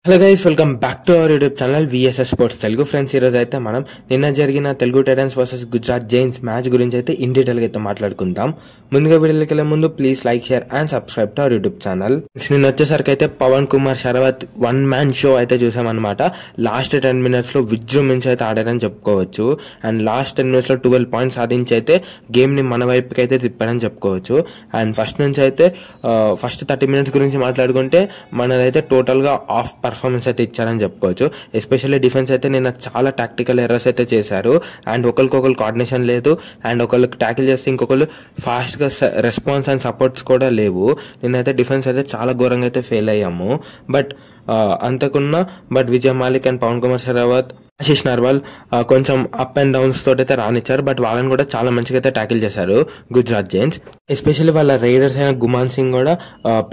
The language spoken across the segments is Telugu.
Hello guys, welcome back to our YouTube channel VSS sports Telugu. Friends, ఈరోజు అయితే మనం నిన్న జరిగిన Telugu Titans versus Gujarat Giants match గురించి అయితే ఇన్ డీటెయిల్ గా అయితే మాట్లాడుకుందాం. ముందుగా వీడియోకి వెళ్ళే ముందు please like, share and subscribe to our YouTube channel. నిన్న వచ్చేసరికి అయితే Pawan Kumar Sehrawat one man show అయితే చూసామన్నమాట. లాస్ట్ 10 minutes లో విజృంభించి అయితే ఆడారని చెప్పుకోవచ్చు. అండ్ లాస్ట్ 10 minutes లో 12 points సాధించి అయితే గేమ్ ని మన వైపుకి అయితే తిప్పారని చెప్పుకోవచ్చు. అండ్ ఫస్ట్ నుంచి అయితే ఫస్ట్ 30 minutes గురించి మాట్లాడుకుంటే మనదైతే టోటల్ గా ఆఫ్ పర్ఫార్మెన్స్ అయితే ఇచ్చారని చెప్పుకోవచ్చు. ఎస్పెషల్లీ డిఫెన్స్ అయితే నిన్న చాలా టాక్టికల్ ఎర్రర్స్ అయితే చేశారు. అండ్ ఒకరికొకరు కోఆర్డినేషన్ లేదు. అండ్ ఒకరికి ట్యాకిల్ చేస్తే ఇంకొకరు ఫాస్ట్ గా రెస్పాన్స్ అండ్ సపోర్ట్స్ కూడా లేవు. నిన్నైతే డిఫెన్స్ అయితే చాలా ఘోరంగా అయితే ఫెయిల్ అయ్యాము. బట్ అంతకున్నా విజయ్ మాలిక్ అండ్ పవన్ కుమార్ శరావత్, ఆశీష్ నర్వాల్ కొంచెం అప్ అండ్ డౌన్స్ తోటి అయితే రానిచ్చారు. బట్ వాళ్ళని కూడా చాలా మంచిగా అయితే ట్యాకిల్ చేశారు గుజరాత్ జైంట్స్. ఎస్పెషల్లీ వాళ్ళ రైడర్స్ అయిన గుమాన్ సింగ్ కూడా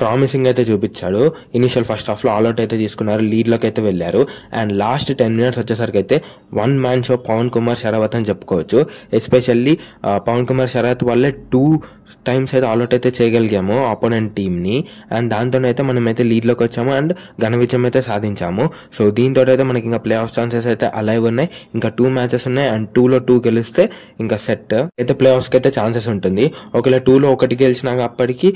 ప్రామిసింగ్ అయితే చూపించాడు. ఇనిషియల్ ఫస్ట్ హాఫ్ లో ఆల్అౌట్ అయితే తీసుకున్నారు, లీడ్ లోకి అయితే వెళ్లారు. అండ్ లాస్ట్ 10 minutes వచ్చేసరికి అయితే one man show Pawan Kumar Sehrawat అని చెప్పుకోవచ్చు. ఎస్పెషల్లీ పవన్ కుమార్ శరావత్ వల్లే 2 times అయితే ఆల్అౌట్ అయితే చేయగలిగాము ఆపోనెంట్ టీమ్ ని. అండ్ దాంతోనైతే మనం అయితే లీడ్ లోకి వచ్చాము అండ్ ఘన విజయం అయితే సాధించాము. సో దీంతో అయితే మనకి ఇంకా ప్లే ఆఫ్ ఛాన్సెస్ అయితే అలైవ్ ఉన్నాయి. ఇంకా 2 matches ఉన్నాయి. అండ్ 2లో 2 గెలిస్తే ఇంకా సెట్ అయితే ప్లే ఆఫ్స్ కి అయితే ఛాన్సెస్ ఉంటుంది. ఒకవేళ 2లో 1 గెలిచినాక అప్పటికి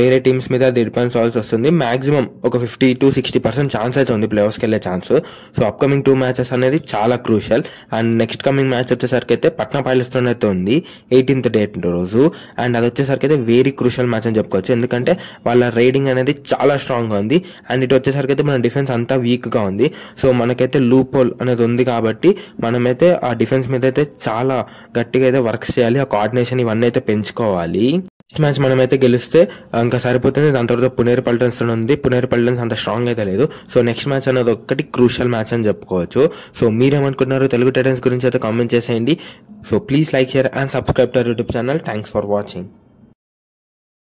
వేరే టీమ్స్ మీద డిపెండ్స్ అవ్వాల్సి వస్తుంది. మాక్సిమం ఒక 50 to 60% ఛాన్స్ అయితే ఉంది ప్లే ఆఫ్స్ కి వెళ్లే ఛాన్స్. సో అప్కమింగ్ 2 matches అనేది చాలా crucial. And next coming match వచ్చేసరికి అయితే పట్నా పైలట్స్ తో అయితే ఉంది 18th date రోజు. అండ్ అది వచ్చేసరికి అయితే వెరీ క్రూషియల్ మ్యాచ్ అని చెప్పుకోవచ్చు. ఎందుకంటే వాళ్ళ రైడింగ్ అనేది చాలా స్ట్రాంగ్ గా ఉంది. అండ్ ఇటు వచ్చేసరికి అయితే మన డిఫెన్స్ అంతా వీక్ గా ఉంది. సో మనకైతే లూప్ హోల్ అనేది ఉంది కాబట్టి మనమైతే ఆ డిఫెన్స్ మీద అయితే చాలా గట్టిగా అయితే వర్క్ చేయాలి. ఆ కోఆర్డినేషన్ ఇవన్నీ అయితే పెంచుకోవాలి. నెక్స్ట్ మ్యాచ్ మనమైతే గెలిస్తే ఇంకా సరిపోతుంది. దాని తర్వాత పునేరి పల్టన్స్ ఉంది. పునేరి పల్టన్స్ అంత స్ట్రాంగ్ అయితే లేదు. సో నెక్స్ట్ మ్యాచ్ అనేది ఒక్కటి క్రూషియల్ మ్యాచ్ అని చెప్పుకోవచ్చు. సో మీరేమనుకుంటున్నారు తెలుగు టైటన్స్ గురించి అయితే కామెంట్ చేసేయండి. So please like, share and subscribe to our YouTube channel. Thanks for watching.